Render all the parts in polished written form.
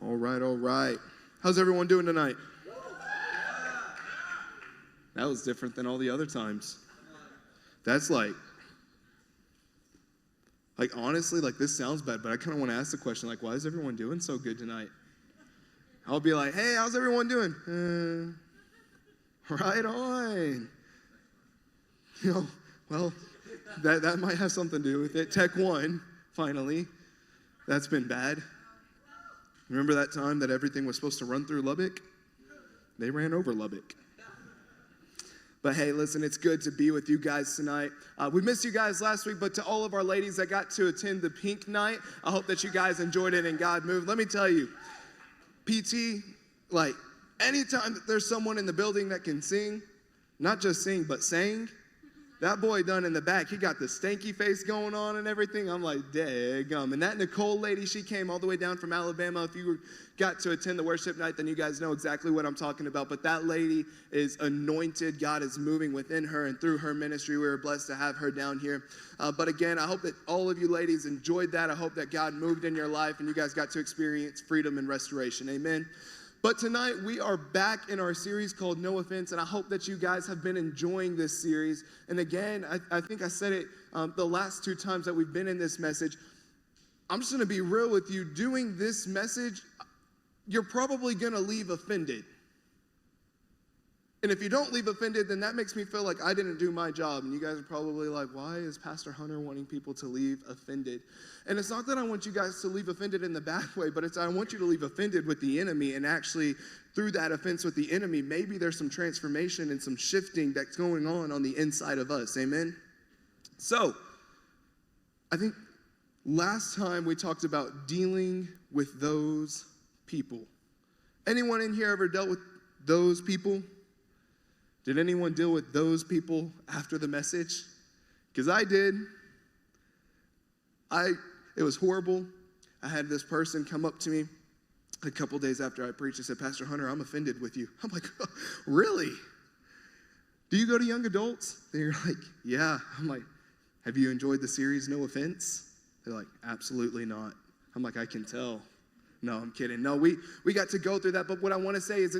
All right, all right. How's everyone doing tonight? That was different than all the other times. That's like honestly, this sounds bad, but I kind of want to ask the question, why is everyone doing so good tonight? I'll be like, hey, how's everyone doing? Right on. Well, that might have something to do with it. Tech 1, finally. That's been bad. Remember that time that everything was supposed to run through Lubbock? They ran over Lubbock. But hey, listen, it's good to be with you guys tonight. We missed you guys last week, but to all of our ladies that got to attend the pink night, I hope that you guys enjoyed it and God moved. Let me tell you, PT, anytime that there's someone in the building that can sing, not just sing, but sang, that boy done in the back, he got the stanky face going on and everything. I'm like, daggum. And that Nicole lady, she came all the way down from Alabama. If you got to attend the worship night, then you guys know exactly what I'm talking about. But that lady is anointed. God is moving within her and through her ministry. We were blessed to have her down here. But again, I hope that all of you ladies enjoyed that. I hope that God moved in your life and you guys got to experience freedom and restoration. Amen. But tonight, we are back in our series called No Offense, and I hope that you guys have been enjoying this series. And again, I think I said it the last 2 times that we've been in this message. I'm just going to be real with you. Doing this message, you're probably going to leave offended. And if you don't leave offended, then that makes me feel like I didn't do my job. And you guys are probably like, why is Pastor Hunter wanting people to leave offended? And it's not that I want you guys to leave offended in the bad way, but I want you to leave offended with the enemy. And actually, through that offense with the enemy, maybe there's some transformation and some shifting that's going on the inside of us. Amen? So, I think last time we talked about dealing with those people. Anyone in here ever dealt with those people? Did anyone deal with those people after the message? Because I did. It was horrible. I had this person come up to me a couple days after I preached and said, Pastor Hunter, I'm offended with you. I'm like, oh, really? Do you go to young adults? They're like, yeah. I'm like, have you enjoyed the series No Offense? They're like, absolutely not. I'm like, I can tell. No, I'm kidding. No, we got to go through that. But what I want to say is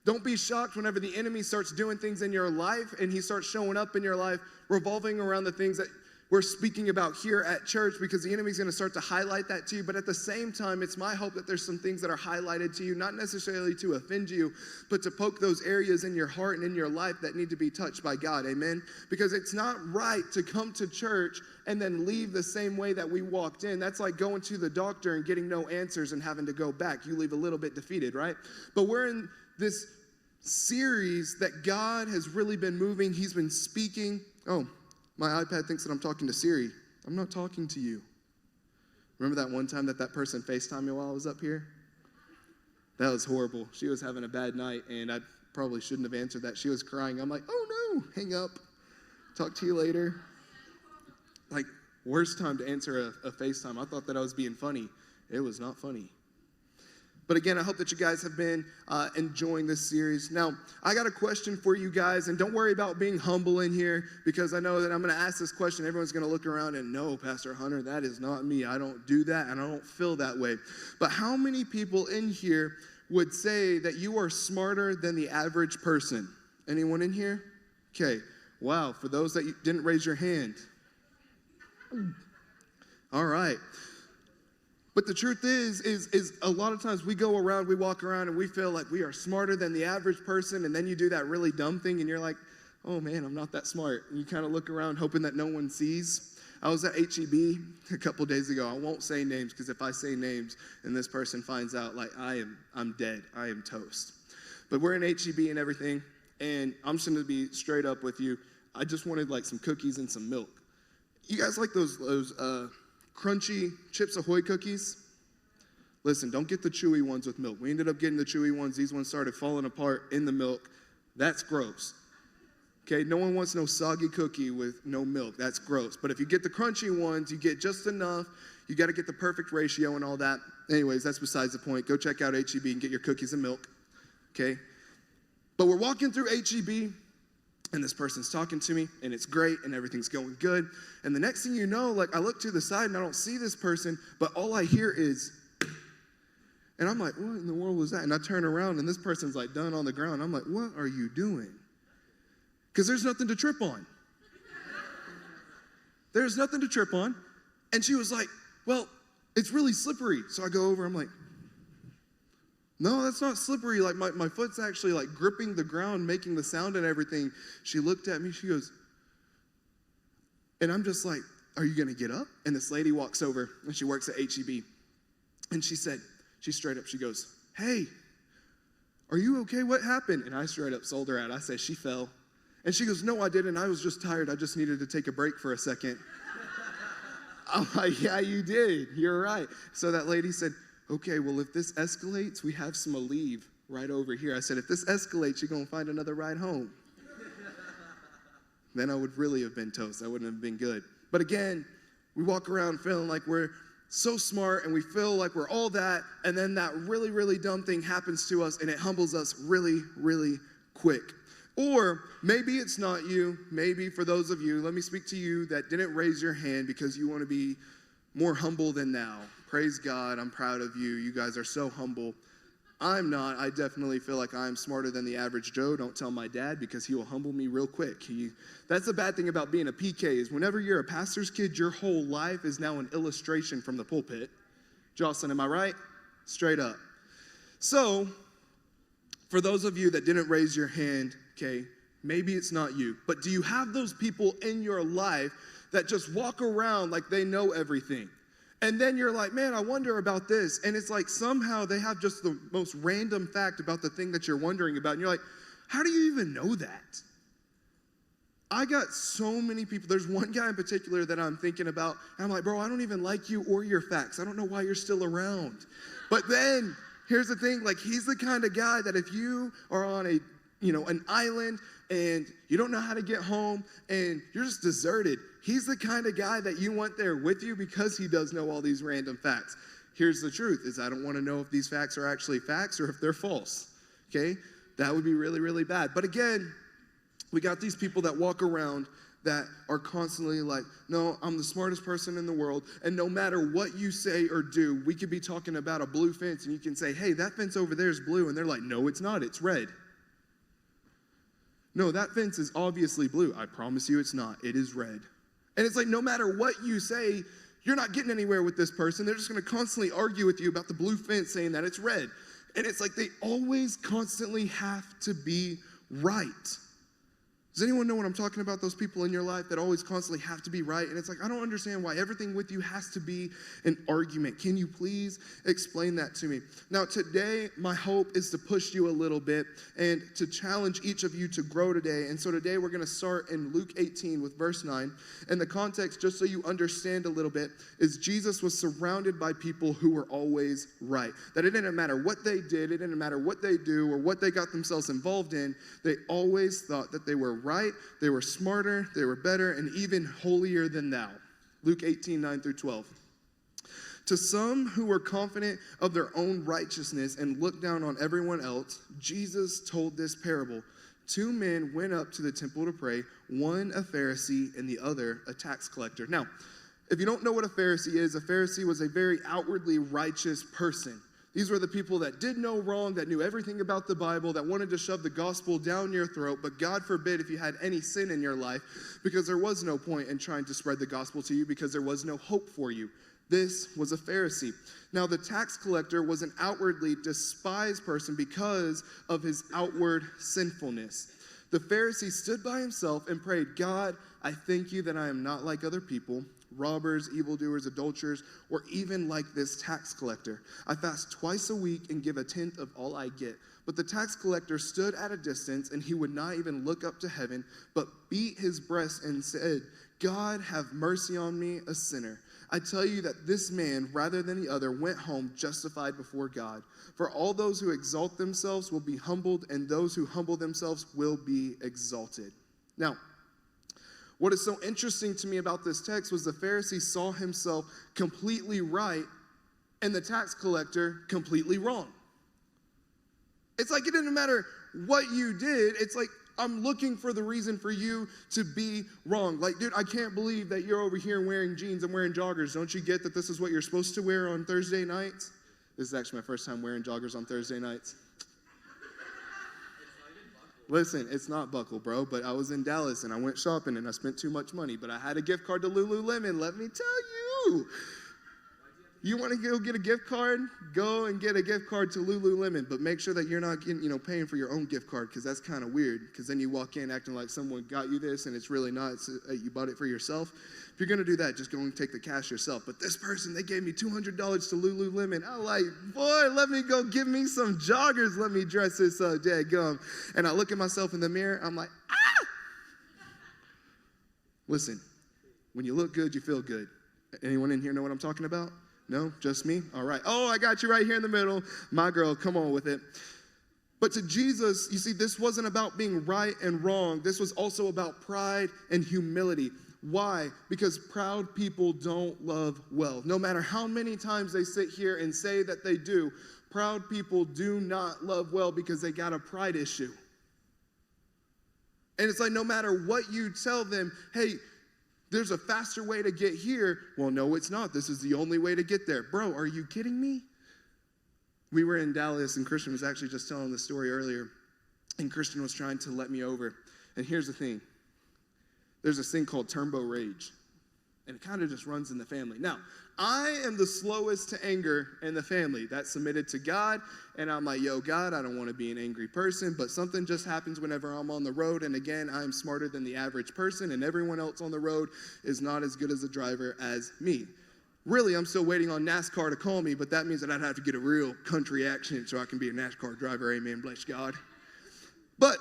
don't be shocked whenever the enemy starts doing things in your life and he starts showing up in your life revolving around the things that we're speaking about here at church, because the enemy's going to start to highlight that to you. But at the same time, it's my hope that there's some things that are highlighted to you, not necessarily to offend you, but to poke those areas in your heart and in your life that need to be touched by God. Amen? Because it's not right to come to church and then leave the same way that we walked in. That's like going to the doctor and getting no answers and having to go back. You leave a little bit defeated, right? But we're in this series that God has really been moving. He's been speaking. Oh, my iPad thinks that I'm talking to Siri. I'm not talking to you. Remember that one time that person FaceTimed me while I was up here? That was horrible. She was having a bad night, and I probably shouldn't have answered that. She was crying. I'm like, oh no, hang up. Talk to you later. Worst time to answer a FaceTime. I thought that I was being funny. It was not funny. But again, I hope that you guys have been enjoying this series. Now, I got a question for you guys, and don't worry about being humble in here, because I know that I'm going to ask this question. Everyone's going to look around and, no, Pastor Hunter, that is not me. I don't do that, and I don't feel that way. But how many people in here would say that you are smarter than the average person? Anyone in here? Okay. Wow. For those that didn't raise your hand. All right. But the truth is a lot of times we walk around and we feel like we are smarter than the average person, and then you do that really dumb thing and you're like, oh man, I'm not that smart. And you kind of look around hoping that no one sees. I was at HEB a couple days ago. I won't say names, because if I say names and this person finds out, I'm dead. I am toast. But we're in HEB and everything, and I'm just going to be straight up with you. I just wanted some cookies and some milk. You guys like those crunchy Chips Ahoy cookies? Listen, don't get the chewy ones with milk. We ended up getting the chewy ones. These ones started falling apart in the milk. That's gross. Okay, no one wants no soggy cookie with no milk. That's gross. But if you get the crunchy ones, you get just enough. You got to get the perfect ratio and all that. Anyways, that's besides the point. Go check out HEB and get your cookies and milk. Okay? But we're walking through HEB, and this person's talking to me, and it's great, and everything's going good. And the next thing you know, I look to the side, and I don't see this person, but all I hear is, And I'm like, what in the world was that? And I turn around, and this person's like done on the ground. I'm like, what are you doing? Because there's nothing to trip on. There's nothing to trip on. And she was like, well, it's really slippery. So I go over, I'm like, no, that's not slippery. Like my foot's actually like gripping the ground, making the sound and everything. She looked at me, she goes, and I'm just like, are you going to get up? And this lady walks over, and she works at HEB. And she said, she straight up, she goes, hey, are you okay? What happened? And I straight up sold her out. I said, she fell. And she goes, no, I didn't. I was just tired. I just needed to take a break for a second. I'm like, yeah, you did. You're right. So that lady said, okay, well, if this escalates, we have some Aleve right over here. I said, if this escalates, you're going to find another ride home. Then I would really have been toast. That wouldn't have been good. But again, we walk around feeling like we're so smart and we feel like we're all that, and then that really, really dumb thing happens to us and it humbles us really, really quick. Or maybe it's not you. Maybe for those of you, let me speak to you that didn't raise your hand because you want to be more humble than thou. Praise God. I'm proud of you. You guys are so humble. I'm not. I definitely feel like I'm smarter than the average Joe. Don't tell my dad because he will humble me real quick. That's the bad thing about being a PK is whenever you're a pastor's kid, your whole life is now an illustration from the pulpit. Jocelyn, am I right? Straight up. So, for those of you that didn't raise your hand, okay, maybe it's not you, but do you have those people in your life that just walk around like they know everything? And then you're like, man, I wonder about this. And it's like somehow they have just the most random fact about the thing that you're wondering about. And you're like, how do you even know that? I got so many people. There's one guy in particular that I'm thinking about. And I'm like, bro, I don't even like you or your facts. I don't know why you're still around. But then here's the thing. Like, he's the kind of guy that if you are on an island and you don't know how to get home and you're just deserted, he's the kind of guy that you want there with you because he does know all these random facts. Here's the truth is I don't want to know if these facts are actually facts or if they're false, okay? That would be really, really bad. But again, we got these people that walk around that are constantly like, no, I'm the smartest person in the world, and no matter what you say or do, we could be talking about a blue fence, and you can say, hey, that fence over there is blue, and they're like, no, it's not, it's red. No, that fence is obviously blue. I promise you it's not. It is red. And it's like no matter what you say, you're not getting anywhere with this person. They're just going to constantly argue with you about the blue fence saying that it's red. And it's like they always constantly have to be right. Does anyone know what I'm talking about? Those people in your life that always constantly have to be right. And it's like, I don't understand why everything with you has to be an argument. Can you please explain that to me? Now, today, my hope is to push you a little bit and to challenge each of you to grow today. And so today, we're going to start in Luke 18 with verse 9. And the context, just so you understand a little bit, is Jesus was surrounded by people who were always right. That it didn't matter what they did, it didn't matter what they do or what they got themselves involved in, they always thought that they were right, they were smarter, they were better, and even holier than thou. Luke 18, 9 through 12. To some who were confident of their own righteousness and looked down on everyone else, Jesus told this parable. 2 men went up to the temple to pray, one a Pharisee and the other a tax collector. Now, if you don't know what a Pharisee was a very outwardly righteous person. These were the people that did no wrong, that knew everything about the Bible, that wanted to shove the gospel down your throat, but God forbid if you had any sin in your life, because there was no point in trying to spread the gospel to you because there was no hope for you. This was a Pharisee. Now, the tax collector was an outwardly despised person because of his outward sinfulness. The Pharisee stood by himself and prayed, God, I thank you that I am not like other people, robbers, evildoers, adulterers, or even like this tax collector. I fast twice a week and give 1/10 of all I get. But the tax collector stood at a distance, and he would not even look up to heaven, but beat his breast and said, God, have mercy on me, a sinner. I tell you that this man, rather than the other, went home justified before God. For all those who exalt themselves will be humbled, and those who humble themselves will be exalted. Now, what is so interesting to me about this text was the Pharisee saw himself completely right and the tax collector completely wrong. It's like it didn't matter what you did. It's like I'm looking for the reason for you to be wrong. Like, dude, I can't believe that you're over here wearing jeans and wearing joggers. Don't you get that this is what you're supposed to wear on Thursday nights? This is actually my first time wearing joggers on Thursday nights. Listen, it's not buckle, bro, but I was in Dallas and I went shopping and I spent too much money, but I had a gift card to Lululemon. Let me tell you. You want to go get a gift card? Go and get a gift card to Lululemon, but make sure that you're not getting, paying for your own gift card, because that's kind of weird, because then you walk in acting like someone got you this and it's really not. You bought it for yourself. If you're going to do that, just go and take the cash yourself. But this person, they gave me $200 to Lululemon. I'm like, boy, let me go give me some joggers. Let me dress this up, dadgum. And I look at myself in the mirror. I'm like, ah! Listen, when you look good, you feel good. Anyone in here know what I'm talking about? No? Just me? All right. Oh, I got you right here in the middle. My girl, come on with it. But to Jesus, you see, this wasn't about being right and wrong. This was also about pride and humility. Why? Because proud people don't love well. No matter how many times they sit here and say that they do, proud people do not love well because they got a pride issue. And it's like no matter what you tell them, hey, there's a faster way to get here. Well, no, it's not. This is the only way to get there. Bro, are you kidding me? We were in Dallas, and Christian was actually just telling the story earlier, and Christian was trying to let me over. And here's the thing. There's this thing called Turnbow rage, and it kind of just runs in the family. Now, I am the slowest to anger in the family. That's submitted to God, and I'm like, yo, God, I don't want to be an angry person, but something just happens whenever I'm on the road, and again, I'm smarter than the average person, and everyone else on the road is not as good as a driver as me. Really, I'm still waiting on NASCAR to call me, but that means that I'd have to get a real country accent so I can be a NASCAR driver. Amen, bless God. But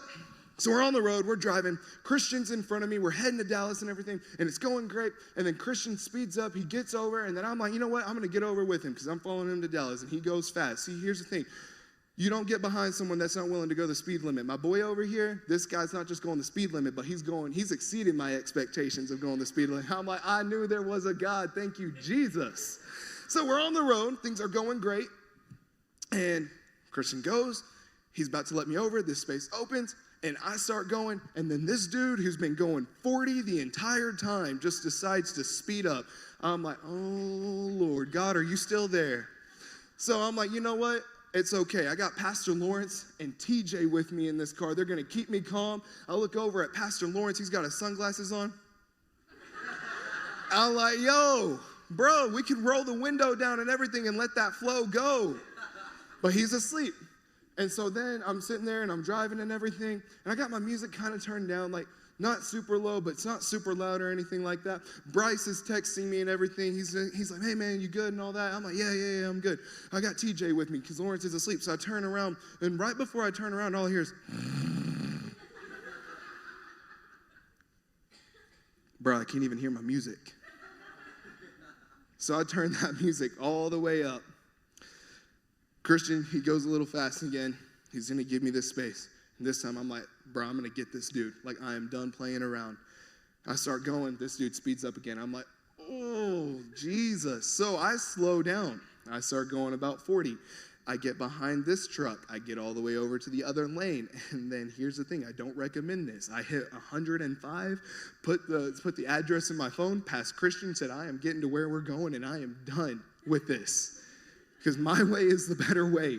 so we're on the road, we're driving. Christian's in front of me, we're heading to Dallas and everything, and it's going great. And then Christian speeds up, he gets over, and then I'm like, you know what, I'm going to get over with him because I'm following him to Dallas, and he goes fast. See, here's the thing. You don't get behind someone that's not willing to go the speed limit. My boy over here, this guy's not just going the speed limit, but he's exceeding my expectations of going the speed limit. I'm like, I knew there was a God. Thank you, Jesus. So we're on the road. Things are going great. And Christian goes. He's about to let me over. This space opens. And I start going, and then this dude who's been going 40 the entire time just decides to speed up. I'm like, oh, Lord, God, are you still there? So I'm like, you know what? It's okay. I got Pastor Lawrence and TJ with me in this car. They're going to keep me calm. I look over at Pastor Lawrence. He's got his sunglasses on. I'm like, yo, bro, we can roll the window down and everything and let that flow go. But he's asleep. And so then I'm sitting there and I'm driving and everything, and I got my music kind of turned down, like not super low, but it's not super loud or anything like that. Bryce is texting me and everything. He's like, hey, man, you good and all that? I'm like, yeah, I'm good. I got TJ with me because Lawrence is asleep. So I turn around, and right before I turn around, all I hear is, bro, I can't even hear my music. So I turned that music all the way up. Christian, he goes a little fast again. He's going to give me this space. And this time I'm like, bro, I'm going to get this dude. Like, I am done playing around. I start going. This dude speeds up again. I'm like, oh, Jesus. So I slow down. I start going about 40. I get behind this truck. I get all the way over to the other lane. And then here's the thing. I don't recommend this. I hit 105, put the address in my phone, passed Christian, said, I am getting to where we're going, and I am done with this. Because my way is the better way.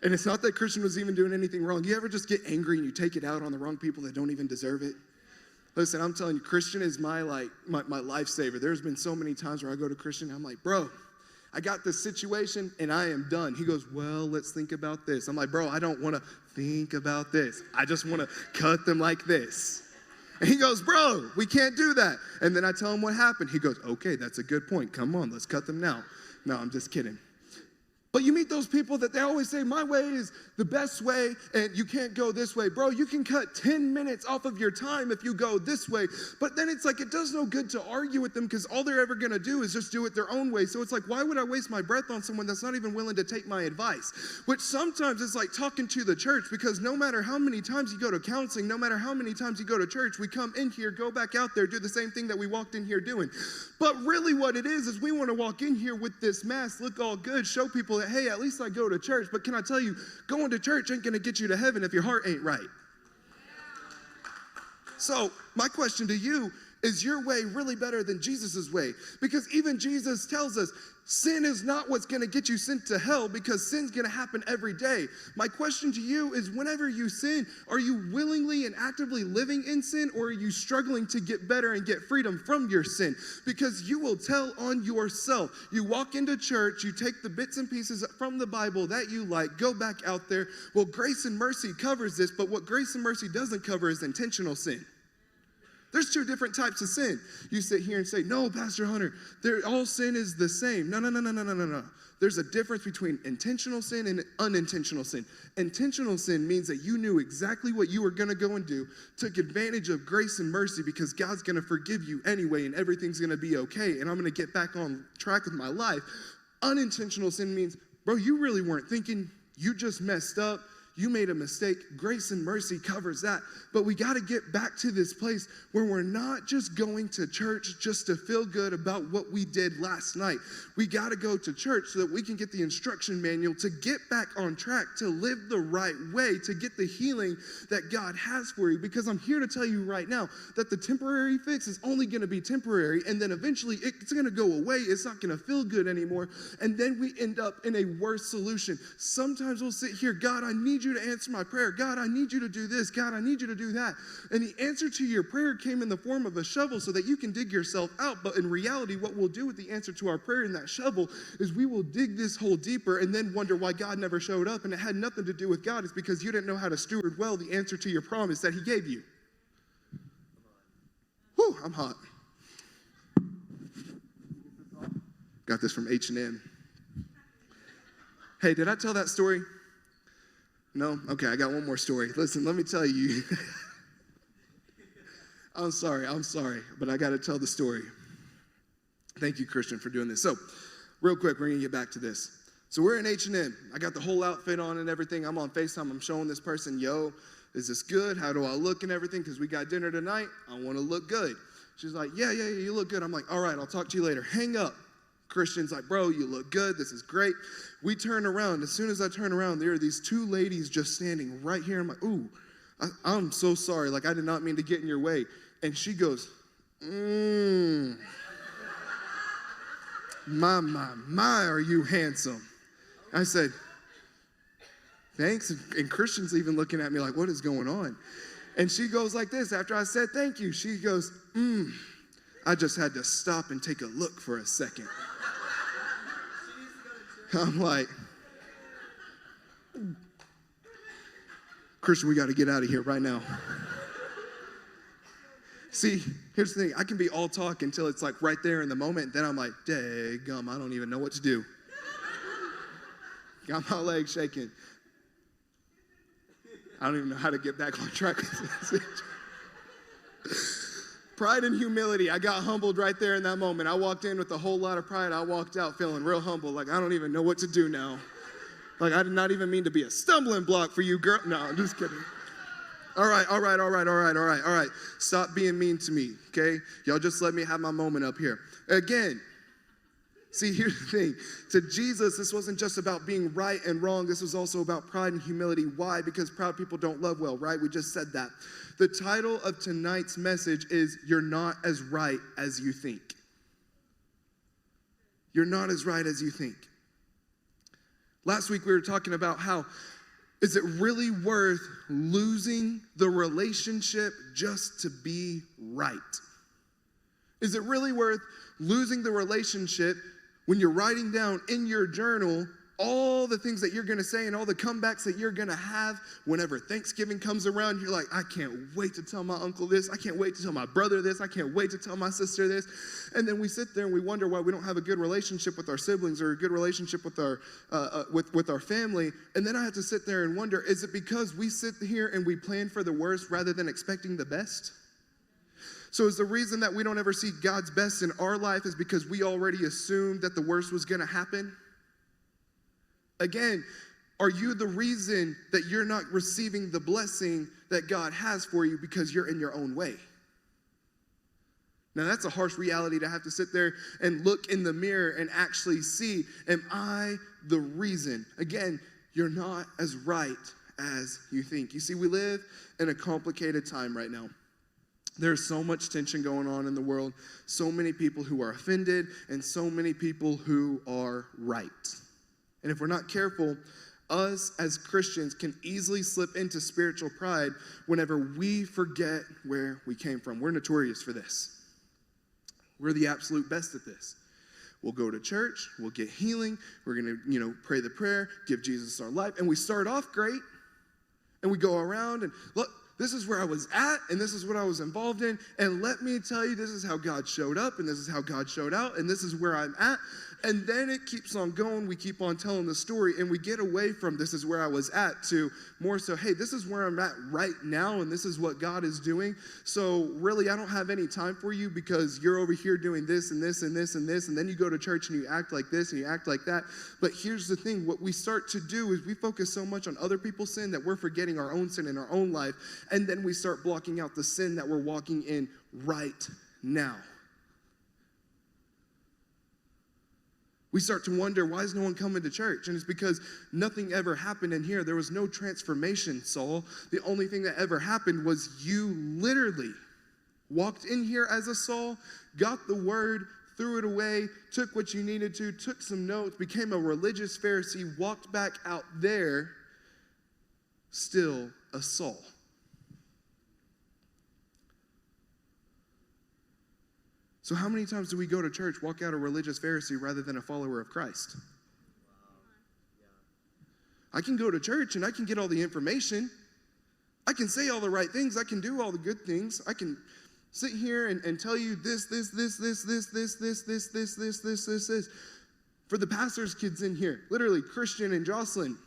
And it's not that Christian was even doing anything wrong. You ever just get angry and you take it out on the wrong people that don't even deserve it? Listen, I'm telling you, Christian is my lifesaver. There's been so many times where I go to Christian, I'm like, bro, I got this situation and I am done. He goes, well, let's think about this. I'm like, bro, I don't want to think about this. I just want to cut them like this. And he goes, bro, we can't do that. And then I tell him what happened. He goes, okay, that's a good point. Come on, let's cut them now. No, I'm just kidding. But you meet those people that they always say, my way is the best way, and you can't go this way. Bro, you can cut 10 minutes off of your time if you go this way. But then it's like it does no good to argue with them because all they're ever going to do is just do it their own way. So it's like, why would I waste my breath on someone that's not even willing to take my advice? Which sometimes is like talking to the church, because no matter how many times you go to counseling, no matter how many times you go to church, we come in here, go back out there, do the same thing that we walked in here doing. But really what it is we want to walk in here with this mask, look all good, show people that, hey, at least I go to church. But can I tell you, going to church ain't going to get you to heaven if your heart ain't right. So my question to you Is your way really better than Jesus' way? Because even Jesus tells us sin is not what's going to get you sent to hell, because sin's going to happen every day. My question to you is, whenever you sin, are you willingly and actively living in sin, or are you struggling to get better and get freedom from your sin? Because you will tell on yourself. You walk into church, you take the bits and pieces from the Bible that you like, go back out there. Well, grace and mercy covers this, but what grace and mercy doesn't cover is intentional sin. There's two different types of sin. You sit here and say, no, Pastor Hunter, all sin is the same. No. There's a difference between intentional sin and unintentional sin. Intentional sin means that you knew exactly what you were going to go and do, took advantage of grace and mercy because God's going to forgive you anyway and everything's going to be okay and I'm going to get back on track with my life. Unintentional sin means, bro, you really weren't thinking. You just messed up. You made a mistake. Grace and mercy covers that. But we got to get back to this place where we're not just going to church just to feel good about what we did last night. We got to go to church so that we can get the instruction manual to get back on track, to live the right way, to get the healing that God has for you. Because I'm here to tell you right now that the temporary fix is only going to be temporary, and then eventually it's going to go away. It's not going to feel good anymore. And then we end up in a worse solution. Sometimes we'll sit here, God, I need you to answer my prayer. God, I need you to do this. God, I need you to do that. And the answer to your prayer came in the form of a shovel so that you can dig yourself out. But in reality, what we'll do with the answer to our prayer in that shovel is we will dig this hole deeper and then wonder why God never showed up. And it had nothing to do with God. It's because you didn't know how to steward well the answer to your promise that he gave you. Whew, I'm hot. Got this from H&M. Hey, did I tell that story? No? Okay, I got one more story. Listen, let me tell you. I'm sorry, but I got to tell the story. Thank you, Christian, for doing this. So, real quick, we're going to get back to this. So we're in H&M. I got the whole outfit on and everything. I'm on FaceTime. I'm showing this person, yo, is this good? How do I look and everything? Because we got dinner tonight. I want to look good. She's like, yeah, you look good. I'm like, all right, I'll talk to you later. Hang up. Christian's like, bro, you look good. This is great. We turn around. As soon as I turn around, there are these two ladies just standing right here. I'm like, ooh, I'm so sorry. Like, I did not mean to get in your way. And she goes, my, are you handsome? I said, thanks. And Christian's even looking at me like, what is going on? And she goes like this. After I said thank you, she goes, I just had to stop and take a look for a second. I'm like, Christian, we got to get out of here right now. See, here's the thing. I can be all talk until it's like right there in the moment. Then I'm like, daggum, I don't even know what to do. Got my legs shaking. I don't even know how to get back on track with this. Pride and humility. I got humbled right there in that moment. I walked in with a whole lot of pride. I walked out feeling real humble. Like, I don't even know what to do now. Like, I did not even mean to be a stumbling block for you, girl. No, I'm just kidding. All right. Stop being mean to me, okay? Y'all just let me have my moment up here. Again, see, here's the thing. To Jesus, this wasn't just about being right and wrong. This was also about pride and humility. Why? Because proud people don't love well, right? We just said that. The title of tonight's message is, You're Not As Right As You Think. You're not as right as you think. Last week we were talking about how, is it really worth losing the relationship just to be right? Is it really worth losing the relationship when you're writing down in your journal all the things that you're going to say and all the comebacks that you're going to have whenever Thanksgiving comes around? You're like, I can't wait to tell my uncle this. I can't wait to tell my brother this. I can't wait to tell my sister this. And then we sit there and we wonder why we don't have a good relationship with our siblings or a good relationship with our with our family. And then I have to sit there and wonder, is it because we sit here and we plan for the worst rather than expecting the best? So is the reason that we don't ever see God's best in our life is because we already assumed that the worst was going to happen? Again, are you the reason that you're not receiving the blessing that God has for you because you're in your own way? Now, that's a harsh reality to have to sit there and look in the mirror and actually see, am I the reason? Again, you're not as right as you think. You see, we live in a complicated time right now. There's so much tension going on in the world, so many people who are offended, and so many people who are right. And if we're not careful, us as Christians can easily slip into spiritual pride whenever we forget where we came from. We're notorious for this. We're the absolute best at this. We'll go to church, we'll get healing, we're going to, pray the prayer, give Jesus our life, and we start off great, and we go around and look, this is where I was at, and this is what I was involved in, and let me tell you, this is how God showed up, and this is how God showed out, and this is where I'm at, and then it keeps on going. We keep on telling the story, and we get away from this is where I was at to more so, hey, this is where I'm at right now, and this is what God is doing, so really, I don't have any time for you because you're over here doing this and this and this and this, and then you go to church and you act like this and you act like that, but here's the thing, what we start to do is we focus so much on other people's sin that we're forgetting our own sin in our own life, and then we start blocking out the sin that we're walking in right now. We start to wonder, why is no one coming to church? And it's because nothing ever happened in here. There was no transformation, Saul. The only thing that ever happened was you literally walked in here as a Saul, got the word, threw it away, took what you needed to, took some notes, became a religious Pharisee, walked back out there, still a Saul. So how many times do we go to church, walk out a religious Pharisee rather than a follower of Christ? I can go to church and I can get all the information. I can say all the right things. I can do all the good things. I can sit here and tell you this. For the pastor's kids in here, literally Christian and Jocelyn,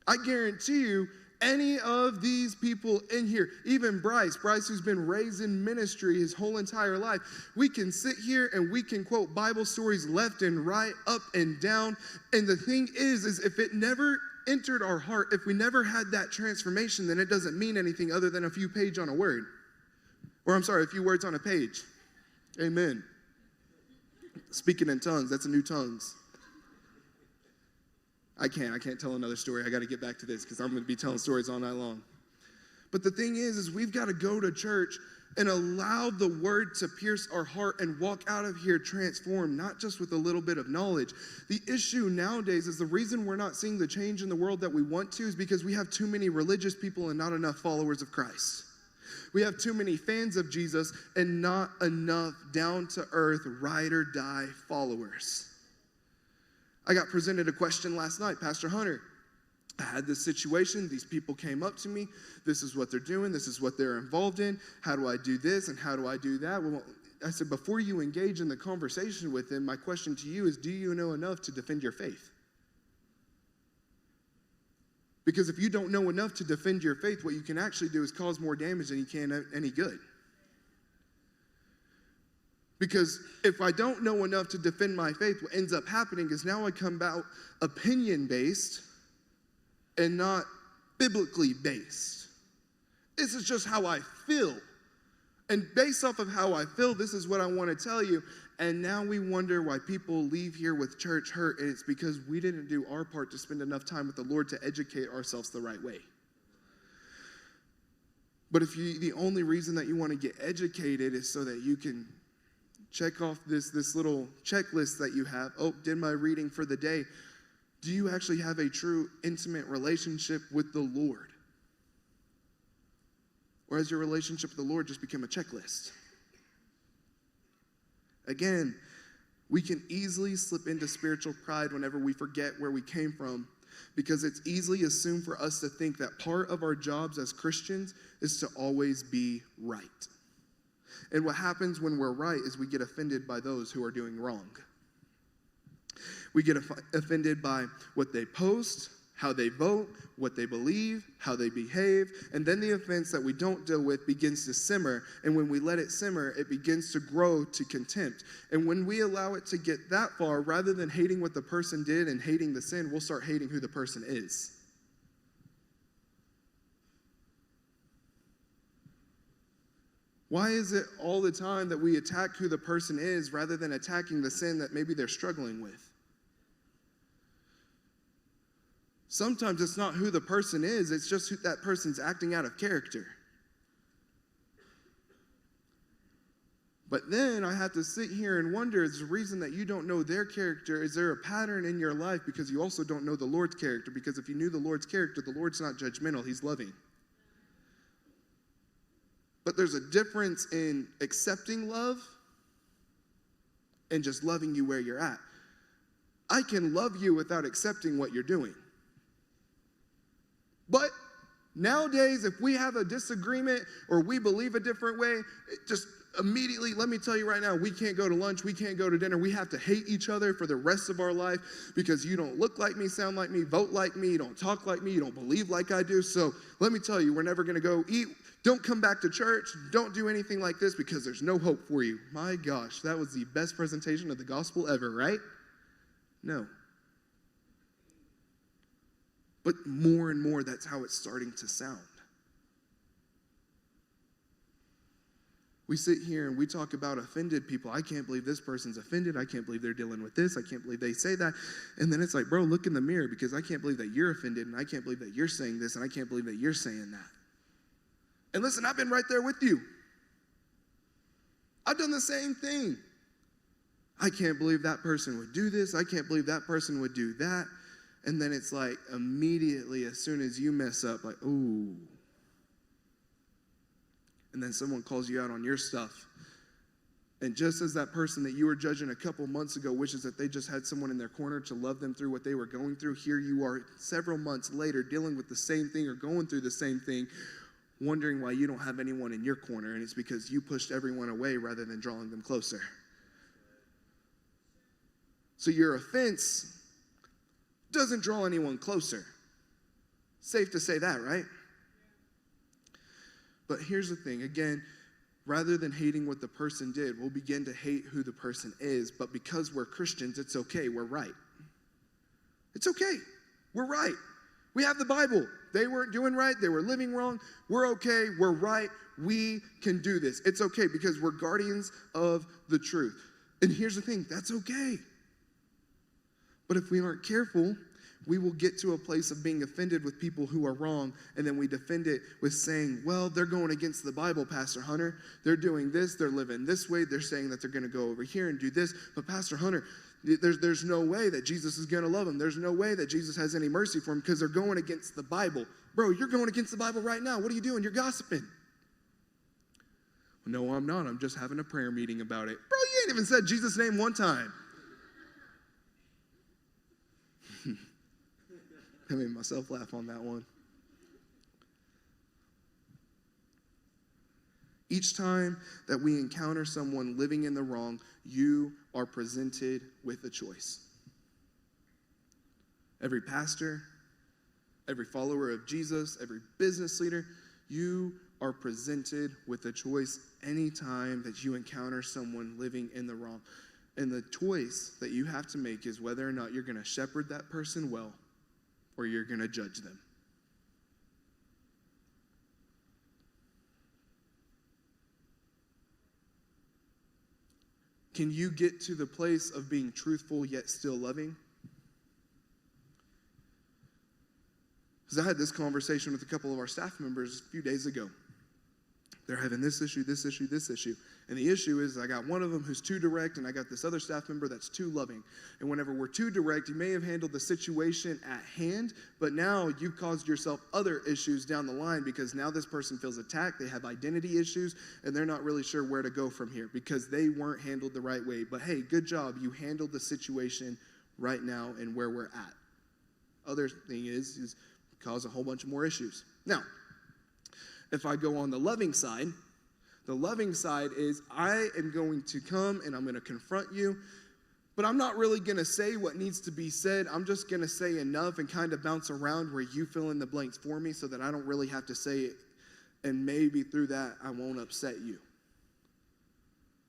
I guarantee you, any of these people in here, even Bryce who's been raised in ministry his whole entire life, we can sit here and we can quote Bible stories left and right, up and down. And the thing is if it never entered our heart, if we never had that transformation, then it doesn't mean anything other than a few pages on a word. Or a few words on a page. Amen. Speaking in tongues, that's a new tongues. I can't tell another story. I got to get back to this because I'm going to be telling stories all night long. But the thing is we've got to go to church and allow the word to pierce our heart and walk out of here transformed, not just with a little bit of knowledge. The issue nowadays is the reason we're not seeing the change in the world that we want to is because we have too many religious people and not enough followers of Christ. We have too many fans of Jesus and not enough down-to-earth, ride-or-die followers. I got presented a question last night, Pastor Hunter. I had this situation. These people came up to me. This is what they're doing. This is what they're involved in. How do I do this and how do I do that? Well, I said, before you engage in the conversation with them, my question to you is, do you know enough to defend your faith? Because if you don't know enough to defend your faith, what you can actually do is cause more damage than you can any good. Because if I don't know enough to defend my faith, what ends up happening is now I come out opinion-based and not biblically based. This is just how I feel. And based off of how I feel, this is what I want to tell you. And now we wonder why people leave here with church hurt, and it's because we didn't do our part to spend enough time with the Lord to educate ourselves the right way. But if the only reason that you want to get educated is so that you can check off this little checklist that you have. Oh, did my reading for the day. Do you actually have a true intimate relationship with the Lord? Or has your relationship with the Lord just become a checklist? Again, we can easily slip into spiritual pride whenever we forget where we came from, because it's easily assumed for us to think that part of our jobs as Christians is to always be right. And what happens when we're right is we get offended by those who are doing wrong. We get offended by what they post, how they vote, what they believe, how they behave, and then the offense that we don't deal with begins to simmer, and when we let it simmer, it begins to grow to contempt. And when we allow it to get that far, rather than hating what the person did and hating the sin, we'll start hating who the person is. Why is it all the time that we attack who the person is rather than attacking the sin that maybe they're struggling with? Sometimes it's not who the person is, it's just who that person's acting out of character. But then I have to sit here and wonder, is the reason that you don't know their character, is there a pattern in your life because you also don't know the Lord's character? Because if you knew the Lord's character, the Lord's not judgmental, he's loving. But there's a difference in accepting love and just loving you where you're at. I can love you without accepting what you're doing. But nowadays, if we have a disagreement or we believe a different way, just immediately, let me tell you right now, we can't go to lunch, we can't go to dinner, we have to hate each other for the rest of our life because you don't look like me, sound like me, vote like me, you don't talk like me, you don't believe like I do. So let me tell you, we're never going to go eat. Don't come back to church. Don't do anything like this because there's no hope for you. My gosh, that was the best presentation of the gospel ever, right? No. But more and more, that's how it's starting to sound. We sit here and we talk about offended people. I can't believe this person's offended. I can't believe they're dealing with this. I can't believe they say that. And then it's like, bro, look in the mirror because I can't believe that you're offended and I can't believe that you're saying this and I can't believe that you're saying that. And listen, I've been right there with you. I've done the same thing. I can't believe that person would do this. I can't believe that person would do that. And then it's like immediately as soon as you mess up, like, ooh. And then someone calls you out on your stuff. And just as that person that you were judging a couple months ago wishes that they just had someone in their corner to love them through what they were going through, here you are several months later dealing with the same thing or going through the same thing, wondering why you don't have anyone in your corner. And it's because you pushed everyone away rather than drawing them closer. So your offense doesn't draw anyone closer. Safe to say that, right? But here's the thing, again, rather than hating what the person did, we'll begin to hate who the person is. But because we're Christians, it's okay, we're right. It's okay, we're right. We have the Bible. They weren't doing right, they were living wrong. We're okay, we're right, we can do this. It's okay because we're guardians of the truth. And here's the thing, that's okay. But if we aren't careful, we will get to a place of being offended with people who are wrong, and then we defend it with saying, well, they're going against the Bible, Pastor Hunter. They're doing this, they're living this way, they're saying that they're going to go over here and do this. But Pastor Hunter, there's no way that Jesus is going to love them. There's no way that Jesus has any mercy for them because they're going against the Bible. Bro, you're going against the Bible right now. What are you doing? You're gossiping. No, I'm not. I'm just having a prayer meeting about it. Bro, you ain't even said Jesus' name one time. I made myself laugh on that one. Each time that we encounter someone living in the wrong, you are presented with a choice. Every pastor, every follower of Jesus, every business leader, you are presented with a choice anytime that you encounter someone living in the wrong. And the choice that you have to make is whether or not you're going to shepherd that person well or you're going to judge them. Can you get to the place of being truthful yet still loving? Because I had this conversation with a couple of our staff members a few days ago. They're having this issue, this issue, this issue. And the issue is I got one of them who's too direct, and I got this other staff member that's too loving. And whenever we're too direct, you may have handled the situation at hand, but now you've caused yourself other issues down the line because now this person feels attacked, they have identity issues, and they're not really sure where to go from here because they weren't handled the right way. But hey, good job. You handled the situation right now and where we're at. Other thing is cause a whole bunch of more issues. Now, if I go on the loving side is I am going to come and I'm going to confront you, but I'm not really going to say what needs to be said. I'm just going to say enough and kind of bounce around where you fill in the blanks for me so that I don't really have to say it, and maybe through that I won't upset you.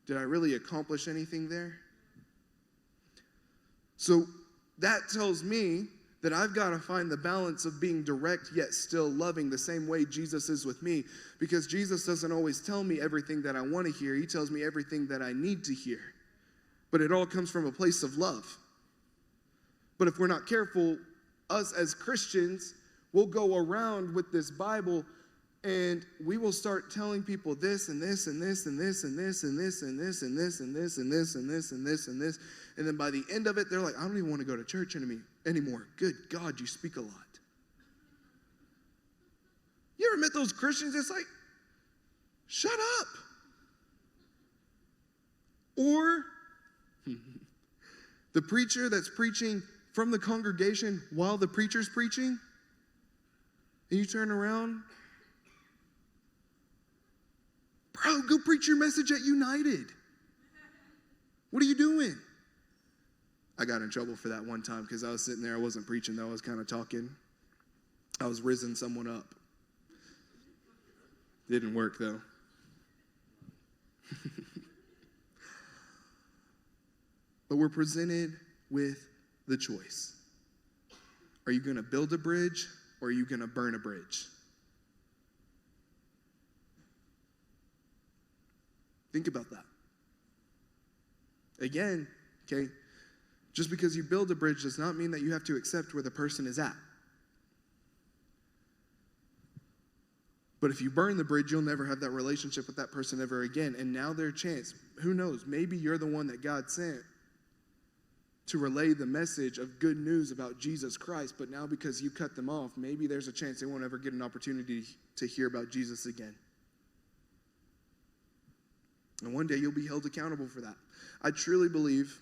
Did I really accomplish anything there? So that tells me that I've got to find the balance of being direct yet still loving the same way Jesus is with me, because Jesus doesn't always tell me everything that I want to hear. He tells me everything that I need to hear. But it all comes from a place of love. But if we're not careful, us as Christians, we'll go around with this Bible And we will start telling people this and this and this and this and this and this and this and this and this and this and this and this and this. And then by the end of it, they're like, I don't even want to go to church anymore. Good God, you speak a lot. You ever met those Christians? It's like, shut up. Or the preacher that's preaching from the congregation while the preacher's preaching, and you turn around, bro, go preach your message at United. What are you doing? I got in trouble for that one time because I was sitting there. I wasn't preaching, though. I was kind of talking. I was rizzing someone up. Didn't work, though. But we're presented with the choice. Are you going to build a bridge or are you going to burn a bridge? Think about that. Again, okay, just because you build a bridge does not mean that you have to accept where the person is at. But if you burn the bridge, you'll never have that relationship with that person ever again. And now their chance, who knows, maybe you're the one that God sent to relay the message of good news about Jesus Christ, but now because you cut them off, maybe there's a chance they won't ever get an opportunity to hear about Jesus again. And one day you'll be held accountable for that. I truly believe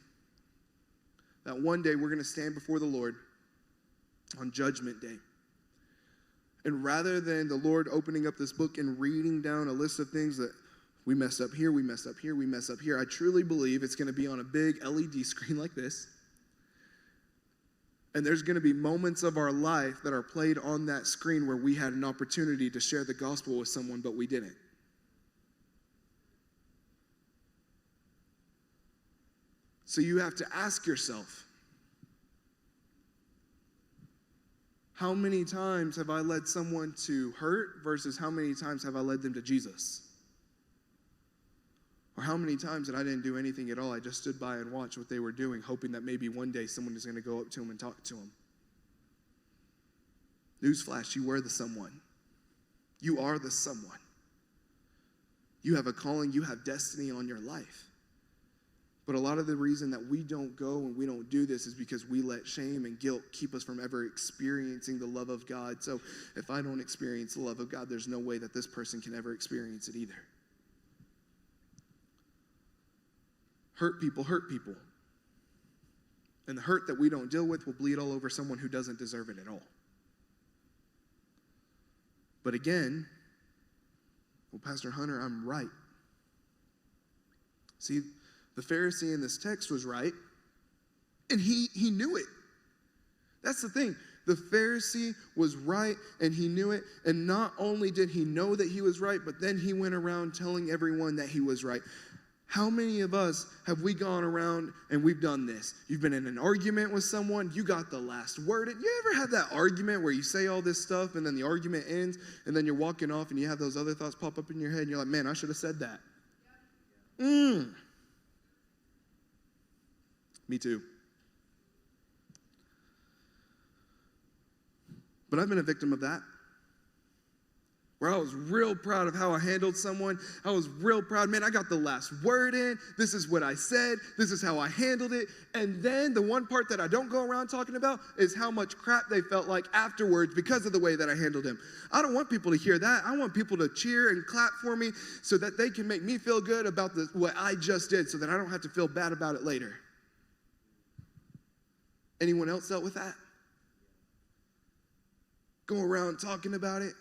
that one day we're going to stand before the Lord on Judgment Day. And rather than the Lord opening up this book and reading down a list of things that we messed up here, we messed up here, we messed up here, I truly believe it's going to be on a big LED screen like this. And there's going to be moments of our life that are played on that screen where we had an opportunity to share the gospel with someone, but we didn't. So you have to ask yourself, how many times have I led someone to hurt versus how many times have I led them to Jesus? Or how many times that I didn't do anything at all, I just stood by and watched what they were doing, hoping that maybe one day someone is going to go up to them and talk to them. Newsflash, you were the someone. You are the someone. You have a calling, you have destiny on your life. But a lot of the reason that we don't go and we don't do this is because we let shame and guilt keep us from ever experiencing the love of God. So if I don't experience the love of God, there's no way that this person can ever experience it either. Hurt people hurt people. And the hurt that we don't deal with will bleed all over someone who doesn't deserve it at all. But again, well, Pastor Hunter, I'm right. See, the Pharisee in this text was right, and he knew it. That's the thing. The Pharisee was right, and he knew it. And not only did he know that he was right, but then he went around telling everyone that he was right. How many of us have we gone around and we've done this? You've been in an argument with someone, you got the last word. You ever have that argument where you say all this stuff and then the argument ends and then you're walking off and you have those other thoughts pop up in your head and you're like, man, I should have said that. Me too. But I've been a victim of that. Where I was real proud of how I handled someone. I was real proud. Man, I got the last word in. This is what I said. This is how I handled it. And then the one part that I don't go around talking about is how much crap they felt like afterwards because of the way that I handled him. I don't want people to hear that. I want people to cheer and clap for me so that they can make me feel good about what I just did so that I don't have to feel bad about it later. Anyone else dealt with that? Go around talking about it?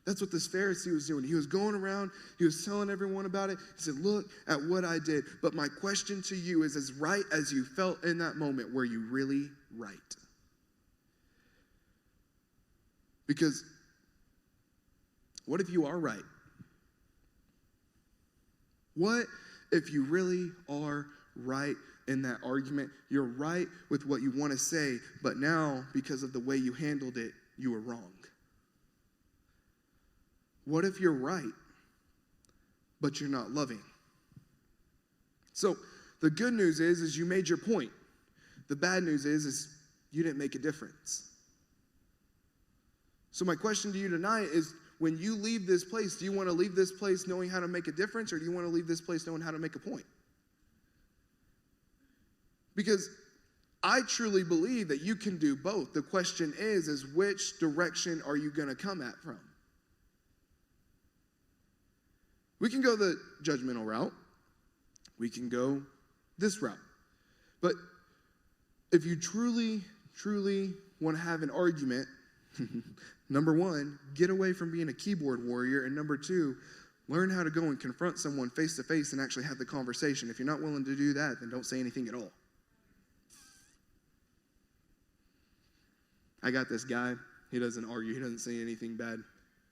That's what this Pharisee was doing. He was going around, he was telling everyone about it. He said, look at what I did. But my question to you is, as right as you felt in that moment, were you really right? Because what if you are right? What if you really are right in that argument? You're right with what you want to say, but now, because of the way you handled it, you were wrong. What if you're right, but you're not loving? So the good news is you made your point. The bad news is you didn't make a difference. So my question to you tonight is, when you leave this place, do you want to leave this place knowing how to make a difference, or do you want to leave this place knowing how to make a point? Because I truly believe that you can do both. The question is which direction are you going to come at from? We can go the judgmental route. We can go this route. But if you truly want to have an argument, number one, get away from being a keyboard warrior. And number two, learn how to go and confront someone face to face and actually have the conversation. If you're not willing to do that, then don't say anything at all. I got this guy. He doesn't argue. He doesn't say anything bad.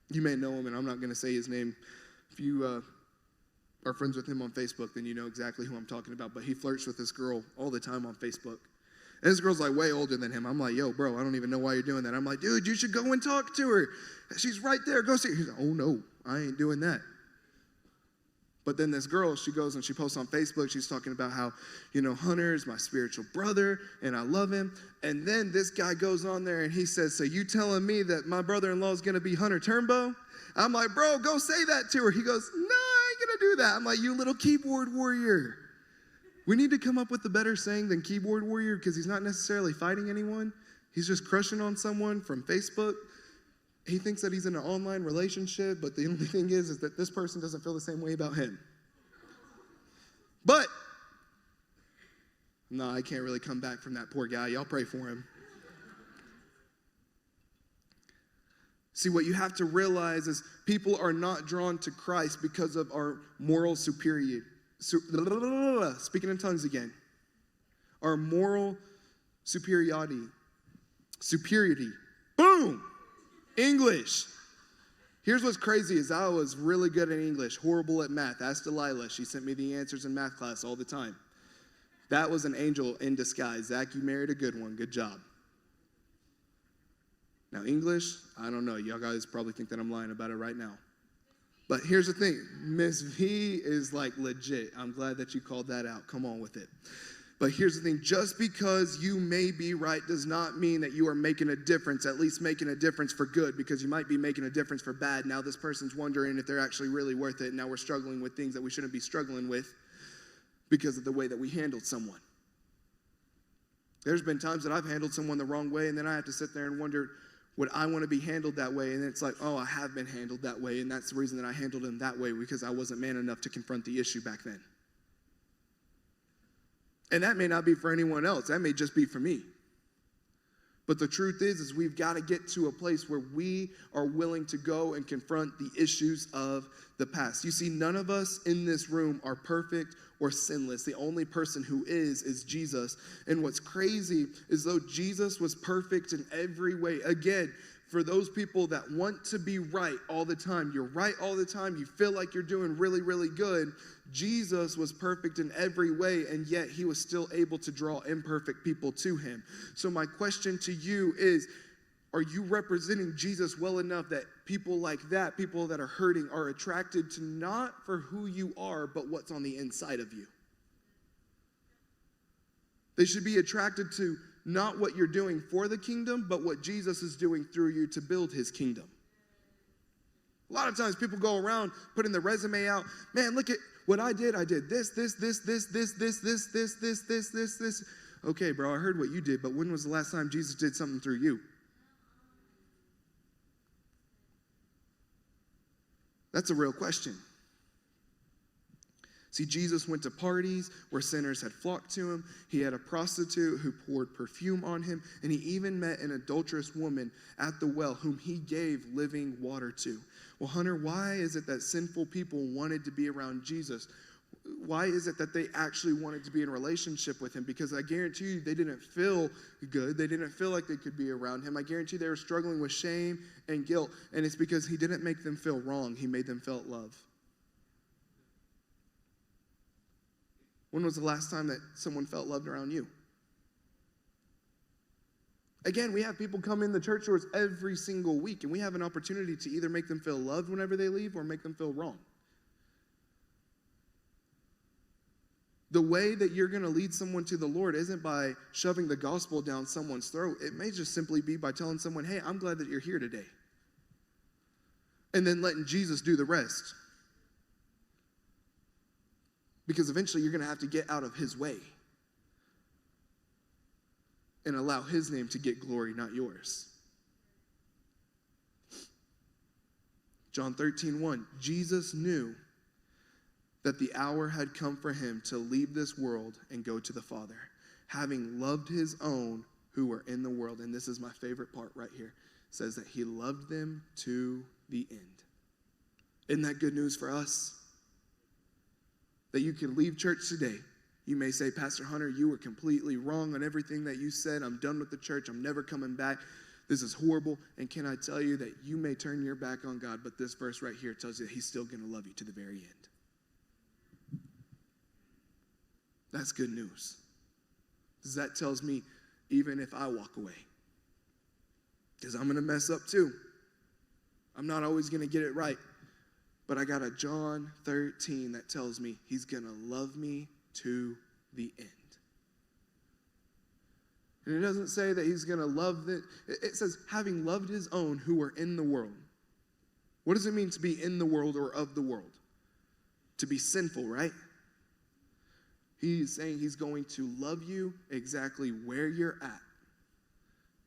You may know him, and I'm not going to say his name. If you are friends with him on Facebook, then you know exactly who I'm talking about. But he flirts with this girl all the time on Facebook. And this girl's like way older than him. I'm like, yo, bro, I don't even know why you're doing that. I'm like, dude, you should go and talk to her. She's right there. Go see her. He's like, oh, no, I ain't doing that. But then this girl, she goes and she posts on Facebook. She's talking about how, Hunter is my spiritual brother, and I love him. And then this guy goes on there, and he says, so you telling me that my brother-in-law is going to be Hunter Turnbow? I'm like, bro, go say that to her. He goes, no, I ain't going to do that. I'm like, you little keyboard warrior. We need to come up with a better saying than keyboard warrior, because he's not necessarily fighting anyone. He's just crushing on someone from Facebook. He thinks that he's in an online relationship, but the only thing is that this person doesn't feel the same way about him. But, no, I can't really come back from that poor guy. Y'all pray for him. See, what you have to realize is people are not drawn to Christ because of our moral superiority. Speaking in tongues again. Our moral superiority. Boom! English. Here's what's crazy is I was really good at English, horrible at math. Ask Delilah. She sent me the answers in math class all the time. That was an angel in disguise. Zach, you married a good one. Good job. Now, English, I don't know. Y'all guys probably think that I'm lying about it right now. But here's the thing. Miss V is like legit. I'm glad that you called that out. Come on with it. But here's the thing. Just because you may be right does not mean that you are making a difference, at least making a difference for good, because you might be making a difference for bad. Now this person's wondering if they're actually really worth it. Now we're struggling with things that we shouldn't be struggling with because of the way that we handled someone. There's been times that I've handled someone the wrong way, and then I have to sit there and wonder, would I want to be handled that way? And it's like, oh, I have been handled that way, and that's the reason that I handled him that way, because I wasn't man enough to confront the issue back then. And that may not be for anyone else. That may just be for me. But the truth is we've got to get to a place where we are willing to go and confront the issues of the past. You see, none of us in this room are perfect or sinless. The only person who is Jesus. And what's crazy is though Jesus was perfect in every way, again, for those people that want to be right all the time, you're right all the time, you feel like you're doing really, really good, Jesus was perfect in every way, and yet he was still able to draw imperfect people to him. So my question to you is, are you representing Jesus well enough that people like that, people that are hurting, are attracted to not for who you are, but what's on the inside of you? They should be attracted to not what you're doing for the kingdom, but what Jesus is doing through you to build his kingdom. A lot of times people go around putting the resume out. Man, look at what I did. I did this. Okay, bro, I heard what you did, but when was the last time Jesus did something through you? That's a real question. See, Jesus went to parties where sinners had flocked to him. He had a prostitute who poured perfume on him, and he even met an adulterous woman at the well whom he gave living water to. Well, Hunter, why is it that sinful people wanted to be around Jesus? Why is it that they actually wanted to be in a relationship with him? Because I guarantee you they didn't feel good. They didn't feel like they could be around him. I guarantee they were struggling with shame and guilt, and it's because he didn't make them feel wrong. He made them feel love. When was the last time that someone felt loved around you? Again, we have people come in the church doors every single week, and we have an opportunity to either make them feel loved whenever they leave or make them feel wrong. The way that you're going to lead someone to the Lord isn't by shoving the gospel down someone's throat. It may just simply be by telling someone, hey, I'm glad that you're here today. and then letting Jesus do the rest. Because eventually you're going to have to get out of his way and allow his name to get glory, not yours. John 13:1, Jesus knew that the hour had come for him to leave this world and go to the Father, having loved his own who were in the world. And this is my favorite part right here. It says that he loved them to the end. Isn't that good news for us? That you can leave church today. You may say, Pastor Hunter, you were completely wrong on everything that you said. I'm done with the church. I'm never coming back. This is horrible. And can I tell you that you may turn your back on God, but this verse right here tells you that he's still going to love you to the very end. That's good news. Because that tells me even if I walk away, because I'm going to mess up too. I'm not always going to get it right. But I got a John 13 that tells me he's going to love me to the end. And it doesn't say that he's going to love it. It says, having loved his own who were in the world. What does it mean to be in the world or of the world? To be sinful, right? He's saying he's going to love you exactly where you're at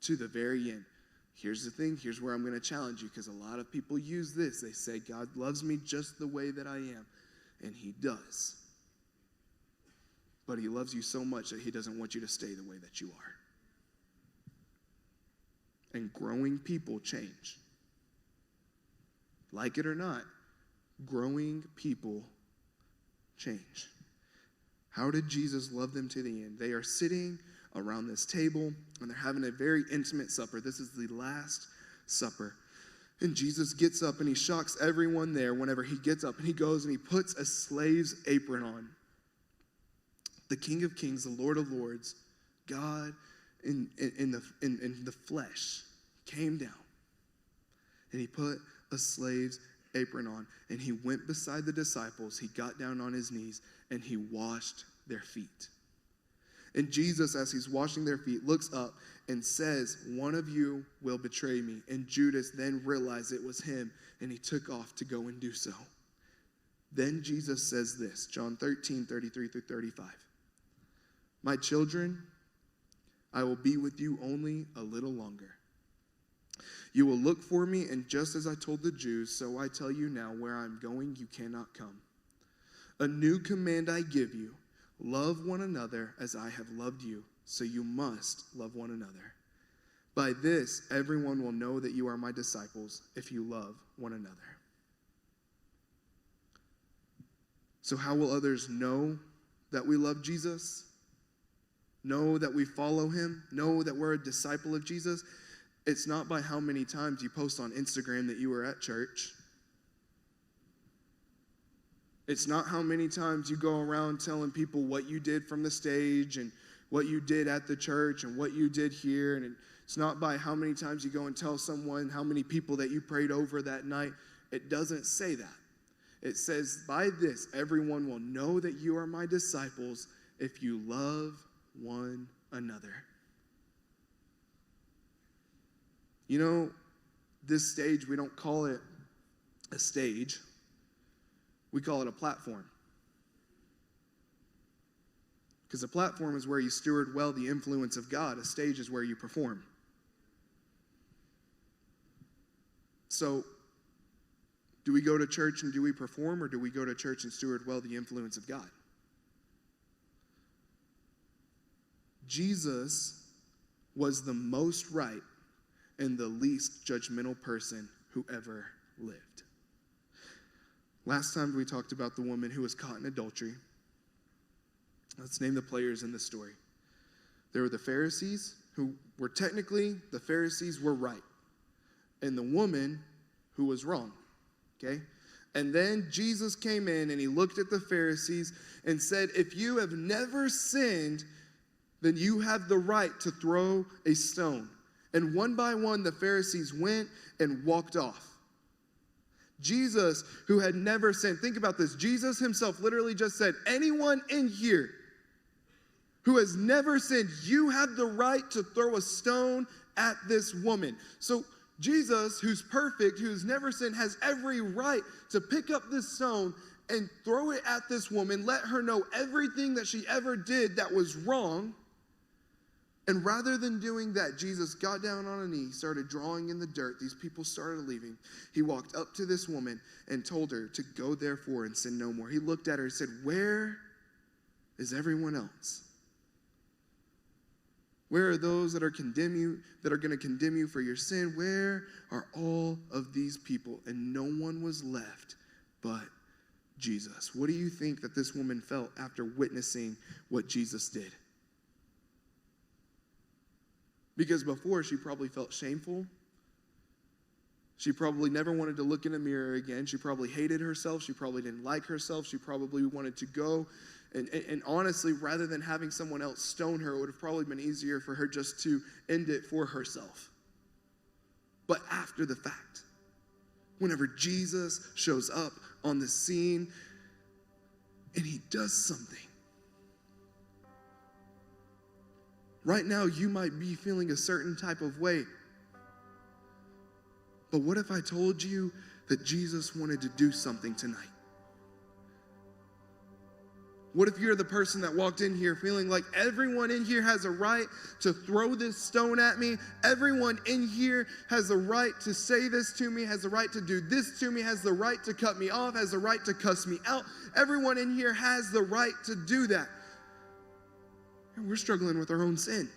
to the very end. Here's the thing. Here's where I'm going to challenge you, because a lot of people use this. They say, God loves me just the way that I am. And he does. But he loves you so much that he doesn't want you to stay the way that you are. And growing people change. Like it or not, growing people change. How did Jesus love them to the end? They are sitting around this table, and they're having a very intimate supper. This is the Last Supper. And Jesus gets up, and he shocks everyone there whenever he gets up, and he goes and he puts a slave's apron on. The King of Kings, the Lord of Lords, God in the flesh came down, and he put a slave's apron on, and he went beside the disciples. He got down on his knees, and he washed their feet. And Jesus, as he's washing their feet, looks up and says, one of you will betray me. And Judas then realized it was him, and he took off to go and do so. Then Jesus says this, John 13:33-35. My children, I will be with you only a little longer. You will look for me, and just as I told the Jews, so I tell you now, where I'm going, you cannot come. A new command I give you. Love one another as I have loved you, so you must love one another. By this, everyone will know that you are my disciples if you love one another. So how will others know that we love Jesus? Know that we follow him? Know that we're a disciple of Jesus? It's not by how many times you post on Instagram that you were at church. It's not how many times you go around telling people what you did from the stage and what you did at the church and what you did here. And it's not by how many times you go and tell someone how many people that you prayed over that night. It doesn't say that. It says, by this, everyone will know that you are my disciples if you love one another. You know, this stage, we don't call it a stage. We call it a platform. Because a platform is where you steward well the influence of God. A stage is where you perform. So, do we go to church and do we perform, or do we go to church and steward well the influence of God? Jesus was the most right and the least judgmental person who ever lived. Last time we talked about the woman who was caught in adultery. Let's name the players in this story. There were the Pharisees, who were technically, the Pharisees were right. And the woman who was wrong. Okay? And then Jesus came in and he looked at the Pharisees and said, if you have never sinned, then you have the right to throw a stone. And one by one, the Pharisees went and walked off. Jesus, who had never sinned, think about this. Jesus himself literally just said, anyone in here who has never sinned, you have the right to throw a stone at this woman. So Jesus, who's perfect, who's never sinned, has every right to pick up this stone and throw it at this woman, let her know everything that she ever did that was wrong. And rather than doing that, Jesus got down on a knee, started drawing in the dirt. These people started leaving. He walked up to this woman and told her to go therefore and sin no more. He looked at her and said, where is everyone else? Where are those that are going to condemn you for your sin? Where are all of these people? And no one was left but Jesus. What do you think that this woman felt after witnessing what Jesus did? Because before, she probably felt shameful. She probably never wanted to look in a mirror again. She probably hated herself. She probably didn't like herself. She probably wanted to go. And honestly, rather than having someone else stone her, it would have probably been easier for her just to end it for herself. But after the fact, whenever Jesus shows up on the scene and he does something, right now, you might be feeling a certain type of way. But what if I told you that Jesus wanted to do something tonight? What if you're the person that walked in here feeling like everyone in here has a right to throw this stone at me? Everyone in here has a right to say this to me, has a right to do this to me, has the right to cut me off, has the right to cuss me out. Everyone in here has the right to do that. And we're struggling with our own sin.